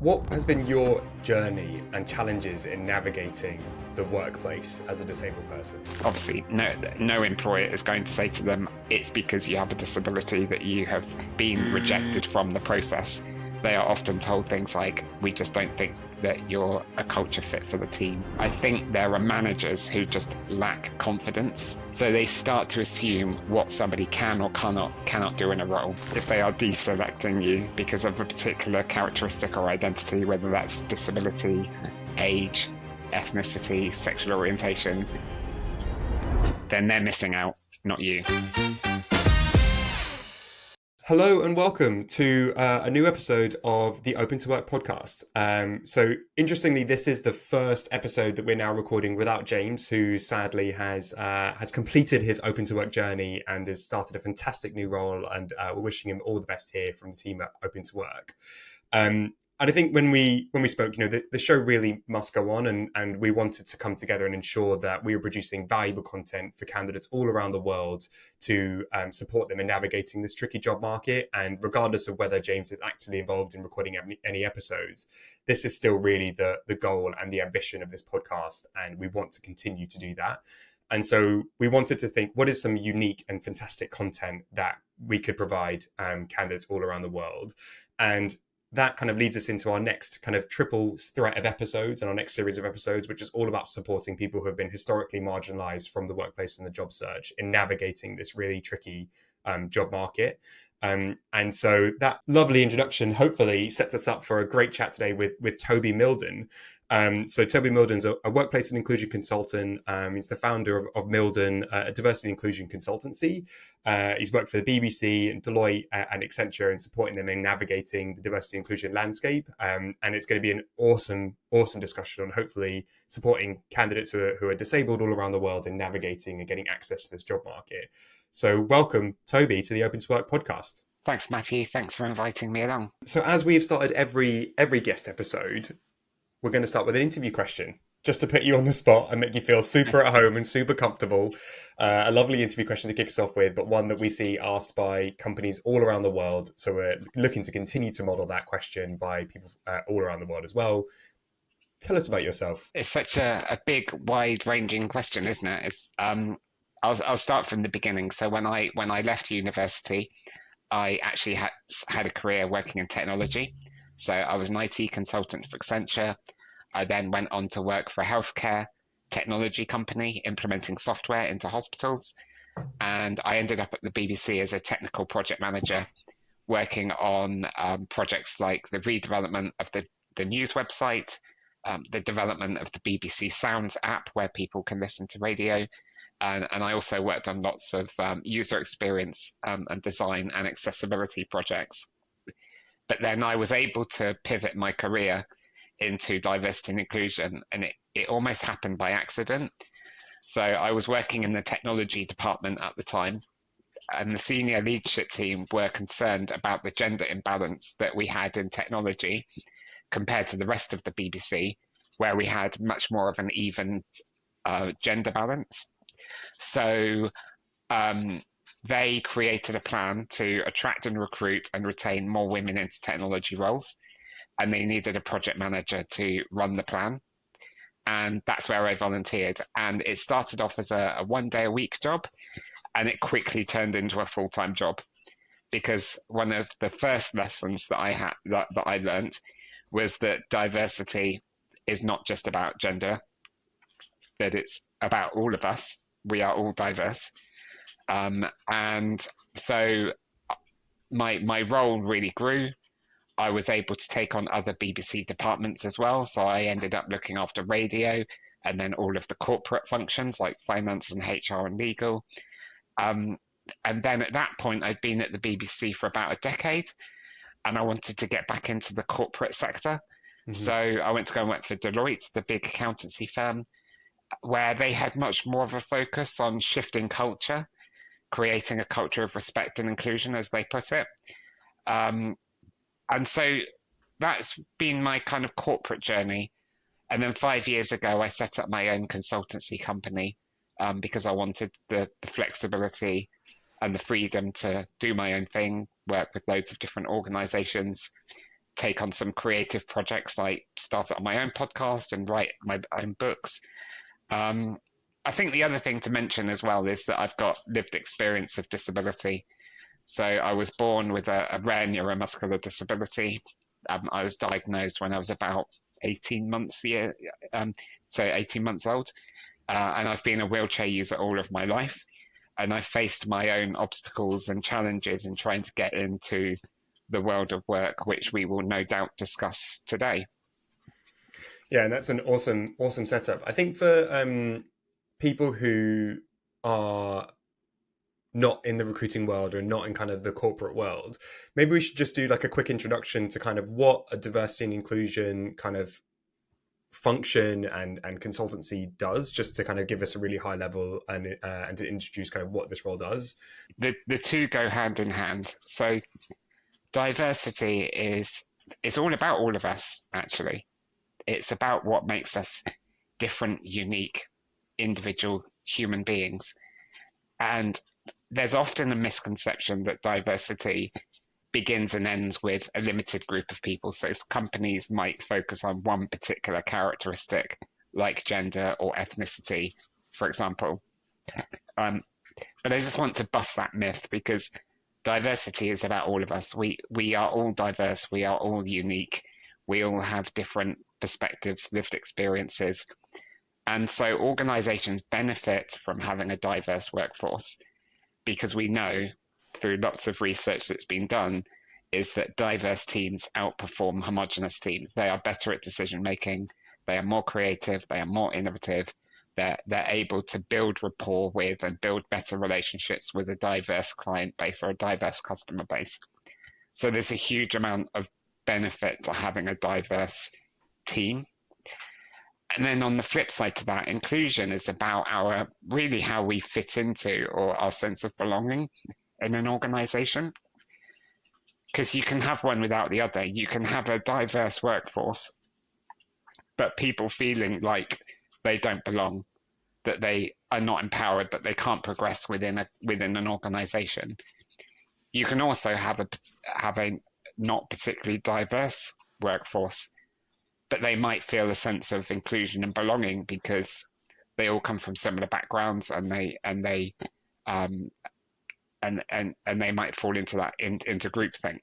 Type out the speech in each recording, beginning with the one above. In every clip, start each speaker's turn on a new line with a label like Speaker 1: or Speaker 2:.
Speaker 1: What has been your journey and challenges in navigating the workplace as a disabled person?
Speaker 2: Obviously, no employer is going to say to them, it's because you have a disability that you have been rejected from the process. They are often told things like, we just don't think that you're a culture fit for the team. I think there are managers who just lack confidence. So they start to assume what somebody can or cannot do in a role. If they are deselecting you because of a particular characteristic or identity, whether that's disability, age, ethnicity, sexual orientation, then they're missing out, not you.
Speaker 1: Hello and welcome to a new episode of the Open to Work podcast. So interestingly, this is the first episode that we're now recording without James, who sadly has completed his Open to Work journey and has started a fantastic new role. And we're wishing him all the best here from the team at Open to Work. And I think when we spoke, the show really must go on, and we wanted to come together and ensure that we were producing valuable content for candidates all around the world to support them in navigating this tricky job market. And regardless of whether James is actively involved in recording any episodes, this is still really the goal and the ambition of this podcast, and we want to continue to do that. And so we wanted to think, what is some unique and fantastic content that we could provide candidates all around the world? And that kind of leads us into our next kind of triple threat of episodes and our next series of episodes, which is all about supporting people who have been historically marginalized from the workplace and the job search in navigating this really tricky job market. And so that lovely introduction hopefully sets us up for a great chat today with Toby Mildon. So Toby Mildon's a workplace and inclusion consultant. He's the founder of Mildon, a diversity and inclusion consultancy. He's worked for the BBC and Deloitte and Accenture in supporting them in navigating the diversity and inclusion landscape. And it's going to be an awesome discussion on hopefully supporting candidates who are disabled all around the world in navigating and getting access to this job market. So welcome, Toby, to the Open to Work podcast.
Speaker 2: Thanks, Matthew. Thanks for inviting me along.
Speaker 1: So as we've started every guest episode, we're going to start with an interview question, just to put you on the spot and make you feel super at home and super comfortable. A lovely interview question to kick us off with, but one that we see asked by companies all around the world. So we're looking to continue to model that question by people all around the world as well. Tell us about yourself.
Speaker 2: It's such a big, wide-ranging question, isn't it? I'll start from the beginning. So when I left university, I actually had a career working in technology. So I was an IT consultant for Accenture. I then went on to work for a healthcare technology company implementing software into hospitals. And I ended up at the BBC as a technical project manager, working on projects like the redevelopment of the news website, the development of the BBC Sounds app where people can listen to radio. And I also worked on lots of user experience and design and accessibility projects. But then I was able to pivot my career into diversity and inclusion, and it almost happened by accident. So I was working in the technology department at the time, and the senior leadership team were concerned about the gender imbalance that we had in technology compared to the rest of the BBC, where we had much more of an even gender balance. So they created a plan to attract and recruit and retain more women into technology roles. And they needed a project manager to run the plan. And that's where I volunteered. And it started off as a 1 day a week job, and it quickly turned into a full-time job. Because one of the first lessons that I learned was that diversity is not just about gender, that it's about all of us. We are all diverse. And so my role really grew. I was able to take on other BBC departments as well. So I ended up looking after radio and then all of the corporate functions like finance and HR and legal. And then at that point, I'd been at the BBC for about a decade, and I wanted to get back into the corporate sector. Mm-hmm. So I went to go and work for Deloitte, the big accountancy firm, where they had much more of a focus on shifting culture, creating a culture of respect and inclusion, as they put it. And so that's been my kind of corporate journey. And then 5 years ago, I set up my own consultancy company because I wanted the flexibility and the freedom to do my own thing, work with loads of different organizations. take on some creative projects, like start up my own podcast and write my own books. I think the other thing to mention as well is that I've got lived experience of disability. So I was born with a rare neuromuscular disability. I was diagnosed when I was about 18 months so 18 months old. And I've been a wheelchair user all of my life. And I've faced my own obstacles and challenges in trying to get into the world of work, which we will no doubt discuss today.
Speaker 1: Yeah, and that's an awesome setup. I think for people who are not in the recruiting world or not in kind of the corporate world, maybe we should just do like a quick introduction to kind of what a diversity and inclusion kind of function and consultancy does, just to kind of give us a really high level and to introduce kind of what this role does.
Speaker 2: The two go hand in hand. So diversity is all about all of us, actually. It's about what makes us different, unique, individual human beings. And there's often a misconception that diversity begins and ends with a limited group of people. So companies might focus on one particular characteristic, like gender or ethnicity, for example. But I just want to bust that myth, because diversity is about all of us. We are all diverse. We are all unique. We all have different perspectives, lived experiences. And so organizations benefit from having a diverse workforce, because we know through lots of research that's been done is that diverse teams outperform homogenous teams. They are better at decision making. They are more creative. They are more innovative. They're able to build rapport with and build better relationships with a diverse client base or a diverse customer base. So there's a huge amount of benefit to having a diverse team. And then on the flip side to that, inclusion is about really how we fit into, or our sense of belonging in an organization. Because you can have one without the other. You can have a diverse workforce, but people feeling like they don't belong, that they are not empowered, that they can't progress within an organization. You can also have a not particularly diverse workforce, but they might feel a sense of inclusion and belonging because they all come from similar backgrounds, and they might fall into that into groupthink.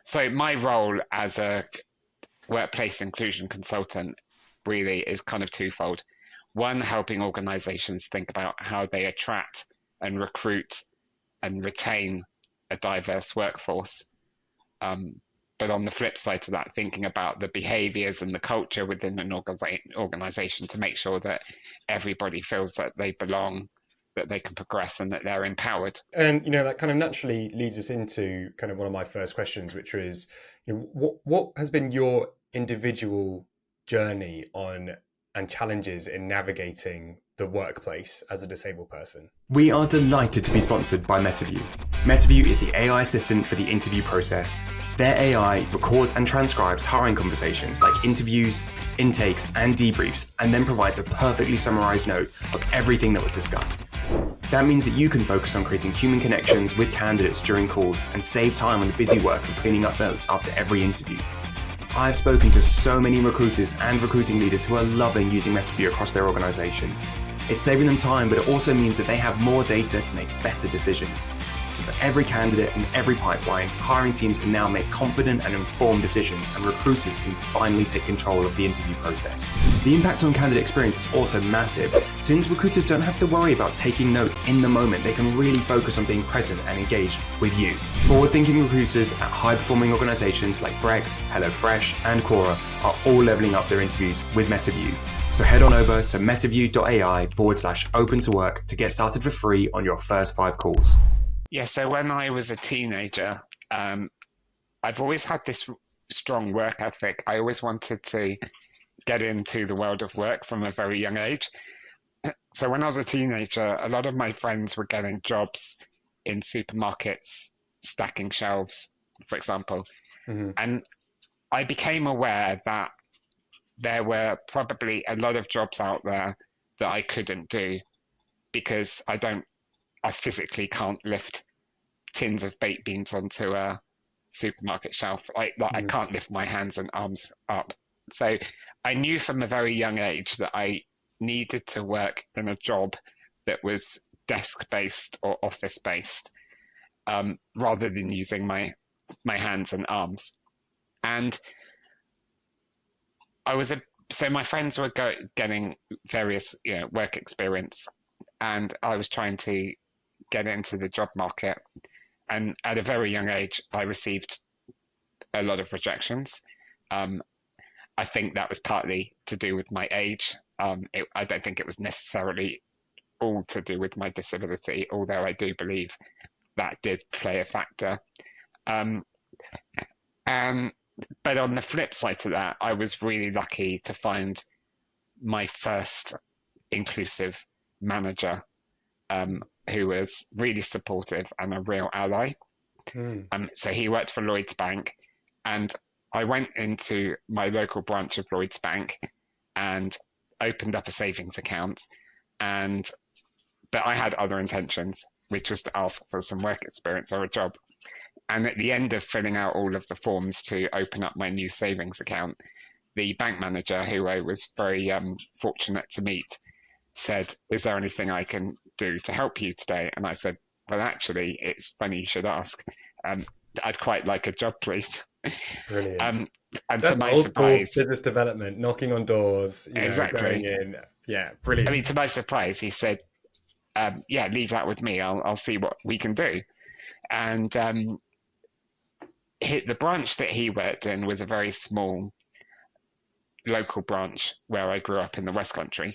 Speaker 2: So my role as a workplace inclusion consultant really is kind of twofold. One, helping organizations think about how they attract and recruit and retain a diverse workforce. But on the flip side to that, thinking about the behaviors and the culture within an organization to make sure that everybody feels that they belong, that they can progress, and that they're empowered.
Speaker 1: And that kind of naturally leads us into kind of one of my first questions, which was, what has been your individual journey on and challenges in navigating the workplace as a disabled person?
Speaker 3: We are delighted to be sponsored by MetaView. MetaView is the AI assistant for the interview process. Their AI records and transcribes hiring conversations like interviews, intakes, and debriefs, and then provides a perfectly summarized note of everything that was discussed. That means that you can focus on creating human connections with candidates during calls and save time on the busy work of cleaning up notes after every interview. I've spoken to so many recruiters and recruiting leaders who are loving using MetaView across their organizations. It's saving them time, but it also means that they have more data to make better decisions. So for every candidate and every pipeline, hiring teams can now make confident and informed decisions, and recruiters can finally take control of the interview process. The impact on candidate experience is also massive. Since recruiters don't have to worry about taking notes in the moment, they can really focus on being present and engaged with you. Forward-thinking recruiters at high-performing organizations like Brex, HelloFresh, and Quora are all leveling up their interviews with MetaView. So head on over to metaview.ai/open to work to get started for free on your first 5 calls.
Speaker 2: Yeah, so when I was a teenager, I've always had this strong work ethic. I always wanted to get into the world of work from a very young age. So when I was a teenager, a lot of my friends were getting jobs in supermarkets, stacking shelves, for example. Mm-hmm. And I became aware that there were probably a lot of jobs out there that I couldn't do because I physically can't lift tins of baked beans onto a supermarket shelf. I can't lift my hands and arms up. So I knew from a very young age that I needed to work in a job that was desk-based or office-based, rather than using my hands and arms. And so my friends were getting various work experience, and I was trying to get into the job market. And at a very young age, I received a lot of rejections. I think that was partly to do with my age. I don't think it was necessarily all to do with my disability, although I do believe that did play a factor. But on the flip side to that, I was really lucky to find my first inclusive manager, who was really supportive and a real ally. So he worked for Lloyds Bank, and I went into my local branch of Lloyds Bank and opened up a savings account. But I had other intentions, which was to ask for some work experience or a job. And at the end of filling out all of the forms to open up my new savings account, the bank manager, who I was very fortunate to meet, said, "Is there anything I can do to help you today?" And I said, "Well, actually, it's funny you should ask. I'd quite like a job, please."
Speaker 1: Brilliant.
Speaker 2: And
Speaker 1: That's
Speaker 2: to my
Speaker 1: old
Speaker 2: surprise,
Speaker 1: business development, knocking on doors,
Speaker 2: exactly.
Speaker 1: going in. Yeah, brilliant.
Speaker 2: I mean, to my surprise, he said, "Yeah, leave that with me. I'll see what we can do." And the branch that he worked in was a very small local branch where I grew up in the West Country.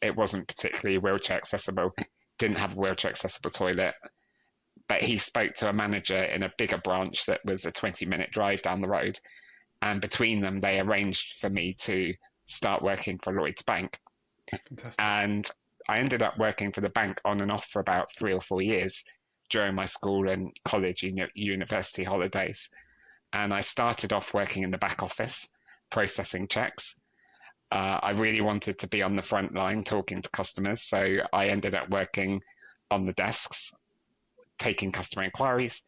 Speaker 2: It wasn't particularly wheelchair accessible, didn't have a wheelchair accessible toilet, but he spoke to a manager in a bigger branch that was a 20-minute drive down the road. And between them, they arranged for me to start working for Lloyds Bank.
Speaker 1: Fantastic.
Speaker 2: And I ended up working for the bank on and off for about 3 or 4 years during my school and college and university holidays. And I started off working in the back office, processing checks. I really wanted to be on the front line talking to customers, so I ended up working on the desks, taking customer inquiries,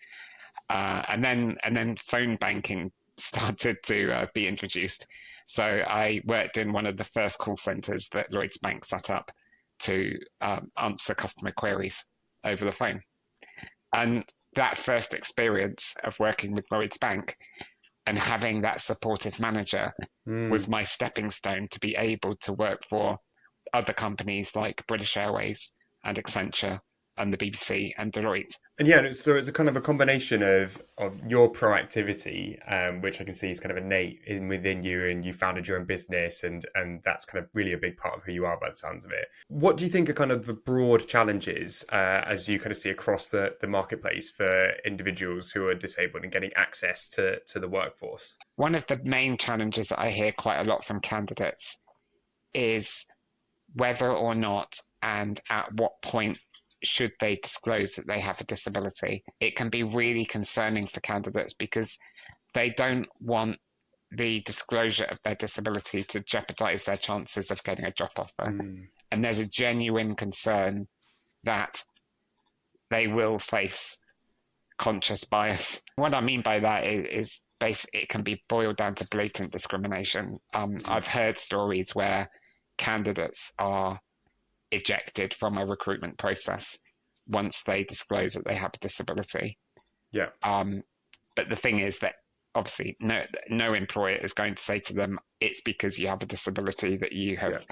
Speaker 2: and then phone banking started to be introduced. So I worked in one of the first call centres that Lloyds Bank set up to answer customer queries over the phone. And that first experience of working with Lloyds Bank and having that supportive manager was my stepping stone to be able to work for other companies like British Airways and Accenture and the BBC and Deloitte.
Speaker 1: And yeah, so it's a kind of a combination of your proactivity, which I can see is kind of innate within you, and you founded your own business, and that's kind of really a big part of who you are by the sounds of it. What do you think are kind of the broad challenges as you kind of see across the marketplace for individuals who are disabled and getting access to the workforce?
Speaker 2: One of the main challenges that I hear quite a lot from candidates is whether or not and at what point should they disclose that they have a disability. It can be really concerning for candidates because they don't want the disclosure of their disability to jeopardize their chances of getting a job offer. And there's a genuine concern that they will face conscious bias. What I mean by that is basically it can be boiled down to blatant discrimination. I've heard stories where candidates are ejected from a recruitment process once they disclose that they have a disability.
Speaker 1: Yeah.
Speaker 2: But the thing is that obviously no employer is going to say to them, it's because you have a disability that you have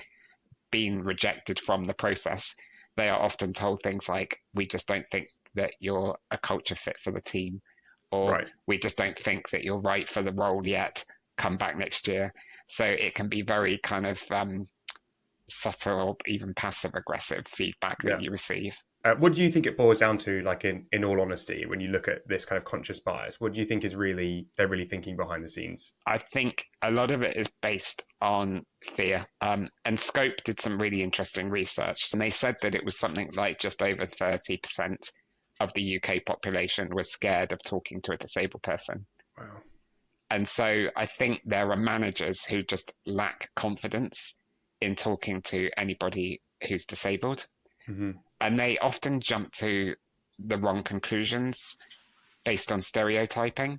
Speaker 2: been rejected from the process. They are often told things like, we just don't think that you're a culture fit for the team, or we just don't think that you're right for the role yet, come back next year. So it can be very kind of subtle or even passive aggressive feedback that you receive.
Speaker 1: What do you think it boils down to, like in all honesty, when you look at this kind of conscious bias? What do you think is they're really thinking behind the scenes?
Speaker 2: I think a lot of it is based on fear. And Scope did some really interesting research, and they said that it was something like just over 30% of the UK population was scared of talking to a disabled person.
Speaker 1: Wow.
Speaker 2: And so I think there are managers who just lack confidence in talking to anybody who's disabled. And they often jump to the wrong conclusions based on stereotyping.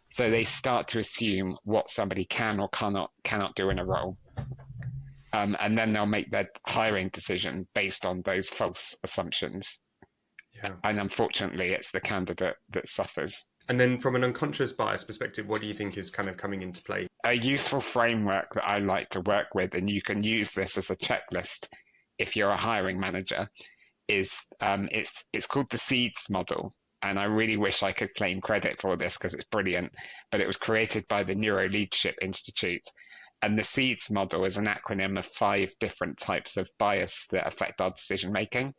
Speaker 2: So they start to assume what somebody can or cannot do in a role. And then they'll make their hiring decision based on those false assumptions.
Speaker 1: Yeah.
Speaker 2: And unfortunately, it's the candidate that suffers.
Speaker 1: And then from an unconscious bias perspective, what do you think is kind of coming into play?
Speaker 2: A useful framework that I like to work with, and you can use this as a checklist if you're a hiring manager, is it's called the SEEDS model. And I really wish I could claim credit for this because it's brilliant, but it was created by the Neuro Leadership Institute. And the SEEDS model is an acronym of 5 different types of bias that affect our decision making.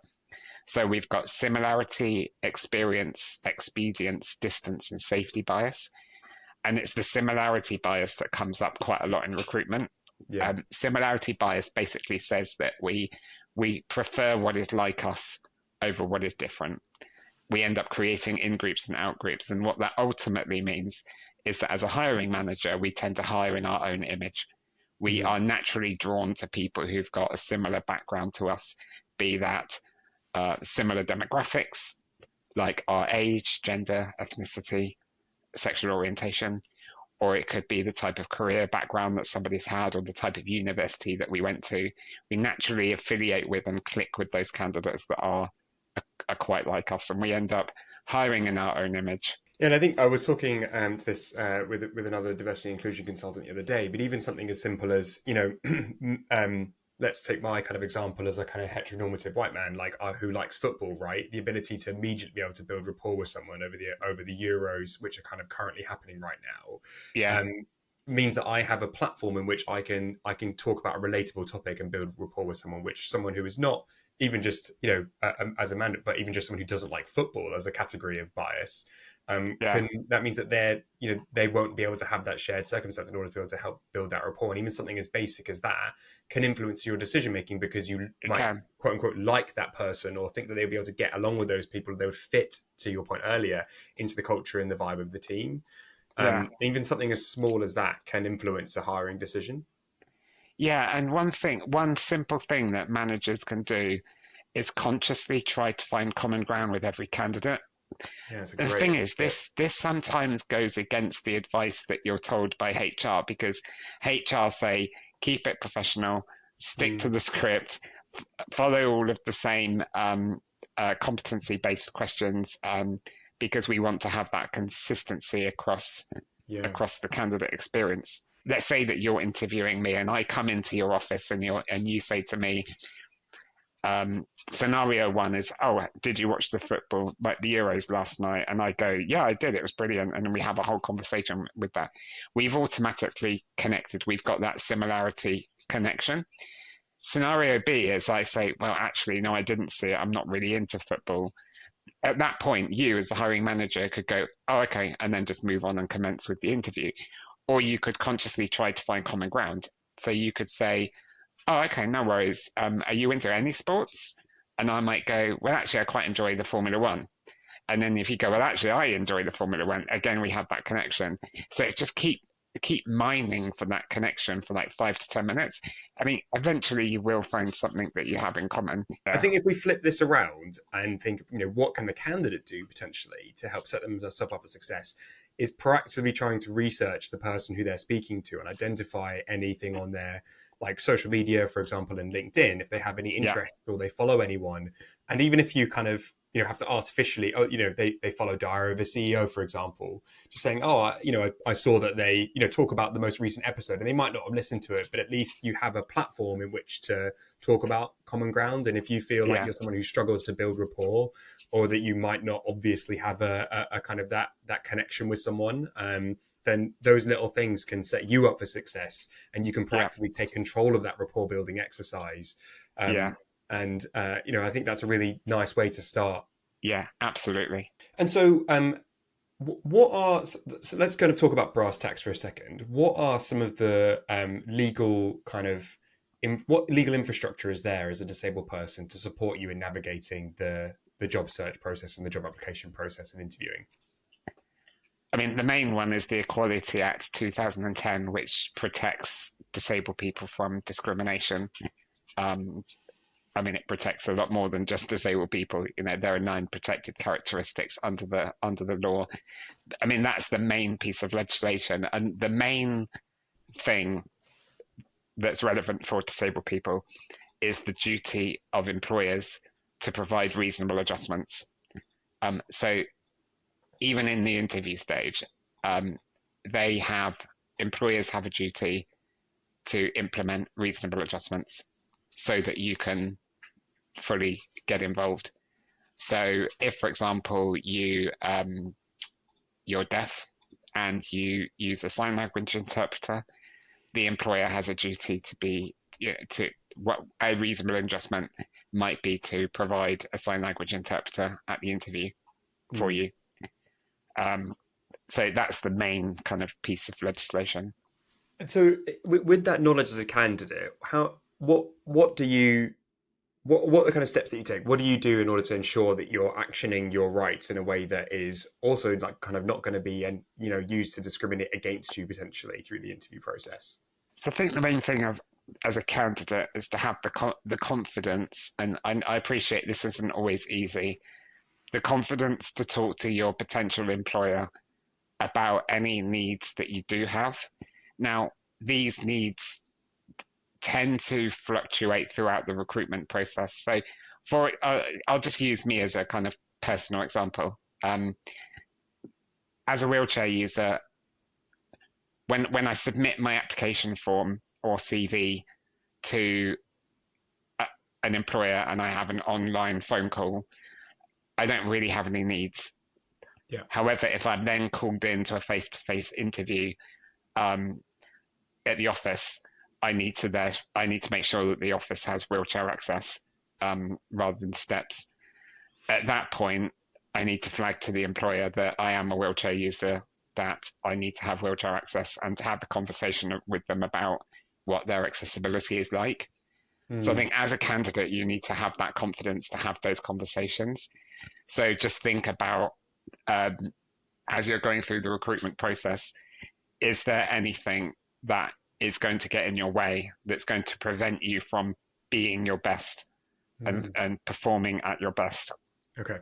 Speaker 2: So we've got similarity, experience, expedience, distance, and safety bias. And it's the similarity bias that comes up quite a lot in recruitment.
Speaker 1: Yeah.
Speaker 2: Similarity bias basically says that we prefer what is like us over what is different. We end up creating in-groups and out-groups. And what that ultimately means is that as a hiring manager, we tend to hire in our own image. We are naturally drawn to people who've got a similar background to us, be that similar demographics, like our age, gender, ethnicity, sexual orientation, or it could be the type of career background that somebody's had or the type of university that we went to. We naturally affiliate with and click with those candidates that are quite like us, and we end up hiring in our own image.
Speaker 1: Yeah, and I think I was talking to this with another diversity and inclusion consultant the other day, but even something as simple as, let's take my kind of example as a kind of heteronormative white man, like who likes football, right? The ability to immediately be able to build rapport with someone over the Euros, which are kind of currently happening right now, means that I have a platform in which I can talk about a relatable topic and build rapport with someone who is not even just as a man, but even just someone who doesn't like football as a category of bias. That means that they won't be able to have that shared circumstance in order to be able to help build that rapport. And even something as basic as that can influence your decision making because you might quote unquote like that person or think that they'll be able to get along with those people. They would fit, to your point earlier, into the culture and the vibe of the team. Even something as small as that can influence a hiring decision.
Speaker 2: Yeah, and one simple thing that managers can do is consciously try to find common ground with every candidate.
Speaker 1: Yeah,
Speaker 2: the thing is, this sometimes goes against the advice that you're told by HR, because HR say, keep it professional, stick to the script, follow all of the same competency-based questions, because we want to have that consistency across the candidate experience. Let's say that you're interviewing me and I come into your office and you say to me, scenario 1 is, oh, did you watch the football, like the Euros last night? And I go, yeah, I did. It was brilliant. And then we have a whole conversation with that. We've automatically connected. We've got that similarity connection. Scenario B is I say, well, actually, no, I didn't see it. I'm not really into football. At that point, you as the hiring manager could go, oh, okay, and then just move on and commence with the interview. Or you could consciously try to find common ground. So you could say, oh, okay, no worries. Are you into any sports? And I might go, well, actually, I quite enjoy the Formula One. And then if you go, well, actually, I enjoy the Formula One, again, we have that connection. So it's just keep mining for that connection for like 5 to 10 minutes. I mean, eventually you will find something that you have in common.
Speaker 1: I think if we flip this around and think, what can the candidate do potentially to help set themselves up for success, is proactively trying to research the person who they're speaking to and identify anything on their like social media, for example, in LinkedIn, if they have any interest or they follow anyone. And even if you kind of, have to artificially, they follow Diary of a CEO, for example, just saying, I saw that they, talk about the most recent episode, and they might not have listened to it, but at least you have a platform in which to talk about common ground. And if you feel like you're someone who struggles to build rapport, or that you might not obviously have a kind of that connection with someone, then those little things can set you up for success, and you can proactively take control of that rapport building exercise. And, I think that's a really nice way to start.
Speaker 2: Yeah, absolutely.
Speaker 1: And so so let's kind of talk about brass tacks for a second. What are some of the legal kind of, what legal infrastructure is there as a disabled person to support you in navigating the job search process and the job application process and interviewing?
Speaker 2: I mean, the main one is the Equality Act 2010, which protects disabled people from discrimination. I mean, it protects a lot more than just disabled people. You know, there are 9 protected characteristics under the law. I mean, that's the main piece of legislation, and the main thing that's relevant for disabled people is the duty of employers to provide reasonable adjustments. So even in the interview stage, employers have a duty to implement reasonable adjustments so that you can fully get involved. So if, for example, you're deaf and you use a sign language interpreter, the employer has a duty to what a reasonable adjustment might be to provide a sign language interpreter at the interview for you. So that's the main kind of piece of legislation.
Speaker 1: And so, with that knowledge as a candidate, what are the kind of steps that you take? What do you do in order to ensure that you're actioning your rights in a way that is also like kind of not going to be used to discriminate against you potentially through the interview process?
Speaker 2: So I think the main thing as a candidate is to have the confidence, and I appreciate this isn't always easy, the confidence to talk to your potential employer about any needs that you do have. Now, these needs tend to fluctuate throughout the recruitment process. So I'll just use me as a kind of personal example. As a wheelchair user, when I submit my application form or CV to an employer and I have an online phone call, I don't really have any needs.
Speaker 1: Yeah.
Speaker 2: However, if I'm then called into a face-to-face interview at the office, I need to make sure that the office has wheelchair access rather than steps. At that point, I need to flag to the employer that I am a wheelchair user, that I need to have wheelchair access, and to have a conversation with them about what their accessibility is like. So I think as a candidate, you need to have that confidence to have those conversations. So just think about, as you're going through the recruitment process, is there anything that is going to get in your way, that's going to prevent you from being your best and performing at your best?
Speaker 1: Okay.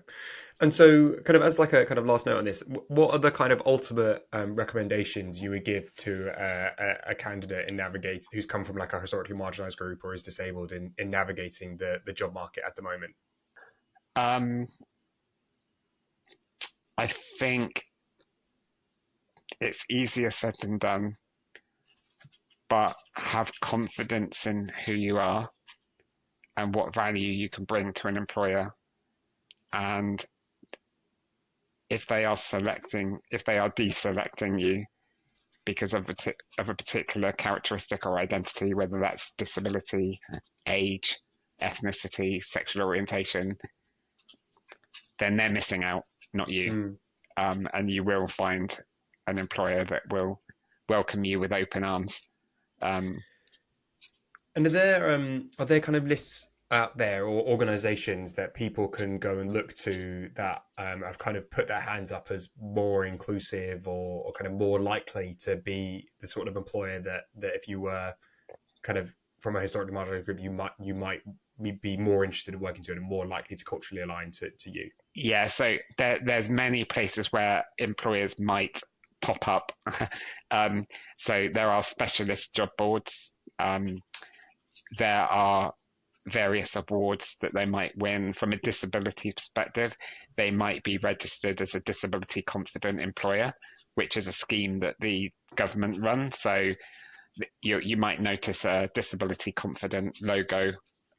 Speaker 1: And so kind of as like a kind of last note on this, what are the kind of ultimate recommendations you would give to a candidate who's come from like a historically marginalized group or is disabled in navigating the job market at the moment?
Speaker 2: I think it's easier said than done, but have confidence in who you are and what value you can bring to an employer. And if they are deselecting you because of a particular characteristic or identity, whether that's disability, age, ethnicity, sexual orientation, then they're missing out, not you. And you will find an employer that will welcome you with open arms.
Speaker 1: And are there kind of lists out there or organizations that people can go and look to that have kind of put their hands up as more inclusive or kind of more likely to be the sort of employer that if you were kind of from a historically marginalized group, you might be more interested in working to and more likely to culturally align to you?
Speaker 2: Yeah, so there's many places where employers might pop up. So there are specialist job boards. There are various awards that they might win. From a disability perspective, they might be registered as a disability confident employer, which is a scheme that the government runs. So you might notice a disability confident logo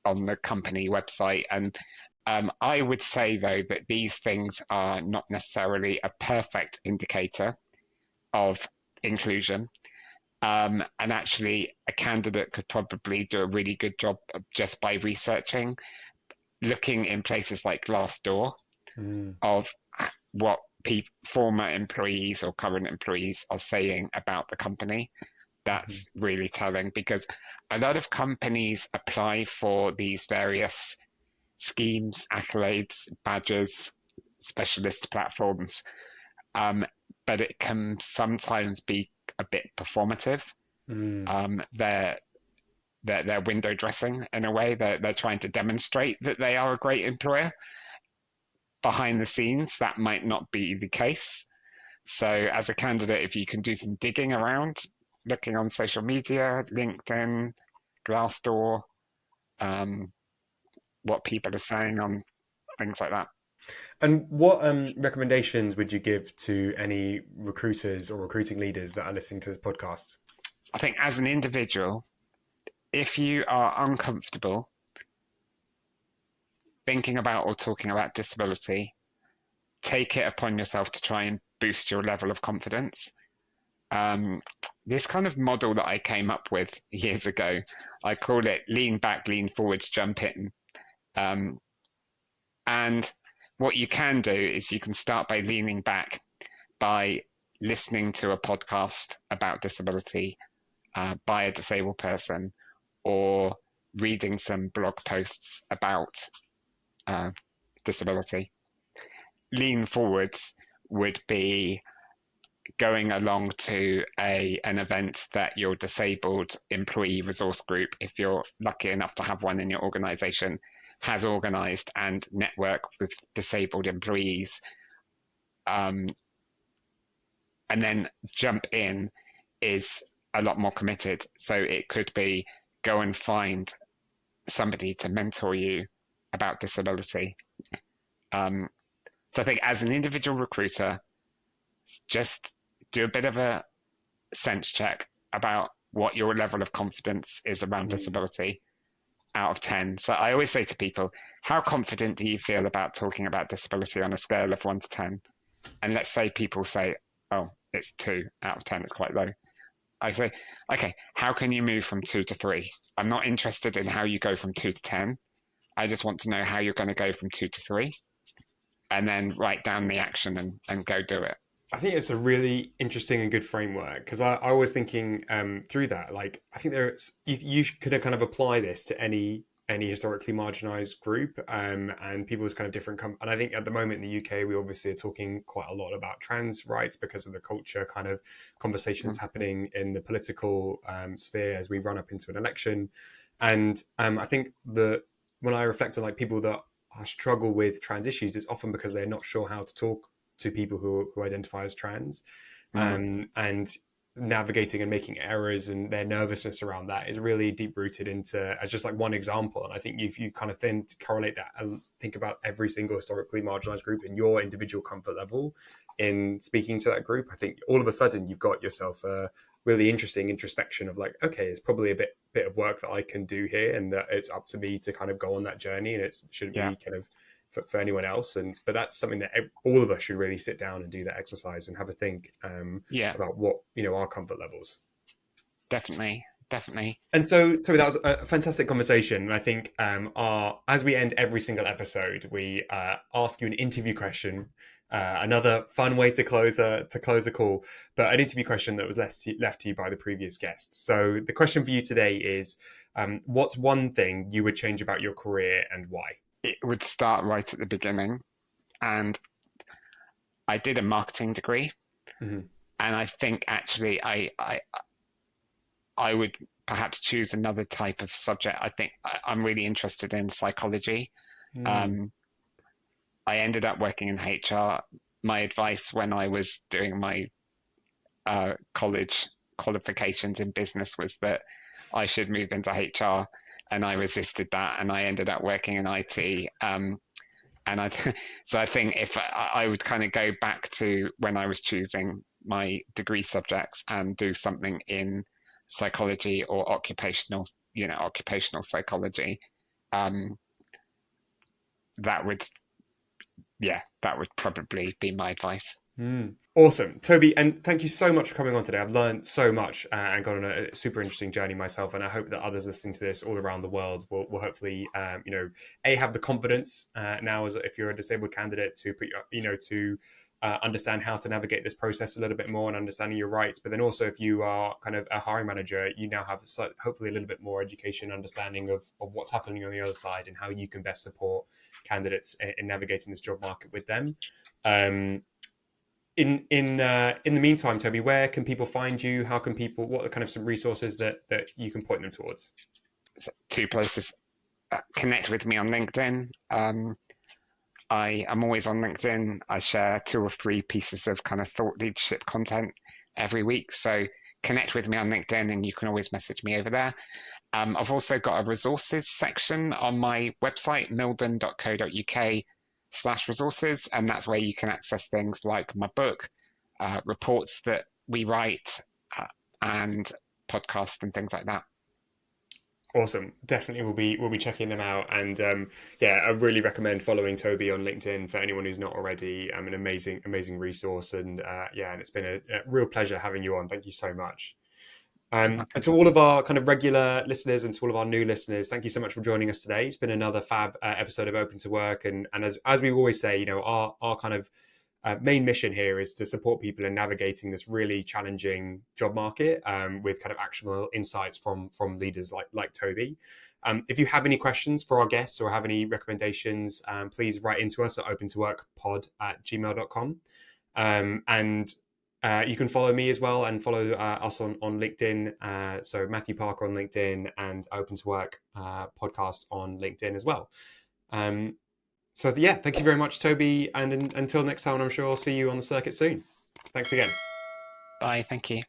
Speaker 2: on the company website. And I would say, though, that these things are not necessarily a perfect indicator of inclusion. And actually, a candidate could probably do a really good job just by researching, looking in places like Glassdoor of what former employees or current employees are saying about the company. That's really telling, because a lot of companies apply for these various schemes, accolades, badges, specialist platforms, but it can sometimes be a bit performative. they're window dressing in a way. They're trying to demonstrate that they are a great employer. Behind the scenes, that might not be the case. So as a candidate, if you can do some digging around, looking on social media, LinkedIn, Glassdoor, what people are saying on things like that.
Speaker 1: And what recommendations would you give to any recruiters or recruiting leaders that are listening to this podcast?
Speaker 2: I think as an individual, if you are uncomfortable thinking about or talking about disability, take it upon yourself to try and boost your level of confidence. This kind of model that I came up with years ago, I call it lean back, lean forwards, jump in. And what you can do is you can start by leaning back by listening to a podcast about disability by a disabled person, or reading some blog posts about disability. Lean forwards would be going along to an event that your disabled employee resource group, if you're lucky enough to have one in your organization, has organized and networked with disabled employees. And then jump in is a lot more committed. So it could be go and find somebody to mentor you about disability. So I think as an individual recruiter, just do a bit of a sense check about what your level of confidence is around disability out of 10. So I always say to people, how confident do you feel about talking about disability on a scale of 1 to 10? And let's say people say, oh, it's 2 out of 10, it's quite low. I say, okay, how can you move from 2 to 3? I'm not interested in how you go from 2 to 10. I just want to know how you're going to go from 2 to 3, and then write down the action and go do it.
Speaker 1: I think it's a really interesting and good framework, because I was thinking through that. Like, I think you could kind of apply this to any historically marginalized group, and people's kind of different. And I think at the moment in the UK, we obviously are talking quite a lot about trans rights because of the culture kind of conversations happening in the political sphere as we run up into an election. And I think that when I reflect on like people that struggle with trans issues, it's often because they're not sure how to talk to people who identify as trans, and navigating and making errors, and their nervousness around that is really deep rooted into, as just like one example. And I think if you kind of then correlate that and think about every single historically marginalized group and your individual comfort level in speaking to that group, I think all of a sudden you've got yourself a really interesting introspection of like, okay, it's probably a bit of work that I can do here, and that it's up to me to kind of go on that journey, and it shouldn't be kind of for anyone else. But that's something that all of us should really sit down and do that exercise and have a think about what, our comfort levels.
Speaker 2: Definitely.
Speaker 1: And so that was a fantastic conversation. And I think as we end every single episode, we ask you an interview question, another fun way to close a call, but an interview question that was left to you by the previous guest. So the question for you today is, what's one thing you would change about your career and why?
Speaker 2: It would start right at the beginning. And I did a marketing degree. And I think actually I would perhaps choose another type of subject. I think I'm really interested in psychology. I ended up working in HR. My advice when I was doing my college qualifications in business was that I should move into HR, and I resisted that, and I ended up working in IT. So I think if I would kind of go back to when I was choosing my degree subjects and do something in psychology or occupational psychology, that would probably be my advice.
Speaker 1: Awesome, Toby, and thank you so much for coming on today. I've learned so much and gone on a super interesting journey myself, and I hope that others listening to this all around the world will hopefully have the confidence now, as if you're a disabled candidate, to put to understand how to navigate this process a little bit more and understanding your rights. But then also, if you are kind of a hiring manager, you now have hopefully a little bit more education, understanding of what's happening on the other side and how you can best support candidates in navigating this job market with them. In the meantime, Toby, where can people find you? What are kind of some resources that you can point them towards?
Speaker 2: two places. Connect with me on LinkedIn. I am always on LinkedIn. I share 2 or 3 pieces of kind of thought leadership content every week. So connect with me on LinkedIn, and you can always message me over there. I've also got a resources section on my website, mildon.co.uk/resources, and that's where you can access things like my book, reports that we write, and podcasts and things like that.
Speaker 1: Awesome. Definitely we'll be checking them out. And I really recommend following Toby on LinkedIn for anyone who's not already. An amazing resource. And and it's been a real pleasure having you on. Thank you so much. And to all of our kind of regular listeners and to all of our new listeners, thank you so much for joining us today. It's been another fab episode of Open to Work. And as we always say, our kind of main mission here is to support people in navigating this really challenging job market with kind of actionable insights from leaders like Toby. If you have any questions for our guests or have any recommendations, please write into us at opentoworkpod@gmail.com. You can follow me as well and follow us on LinkedIn. So Matthew Parker on LinkedIn and Open to Work podcast on LinkedIn as well. Thank you very much, Toby. And until next time, I'm sure I'll see you on the circuit soon. Thanks again.
Speaker 2: Bye. Thank you.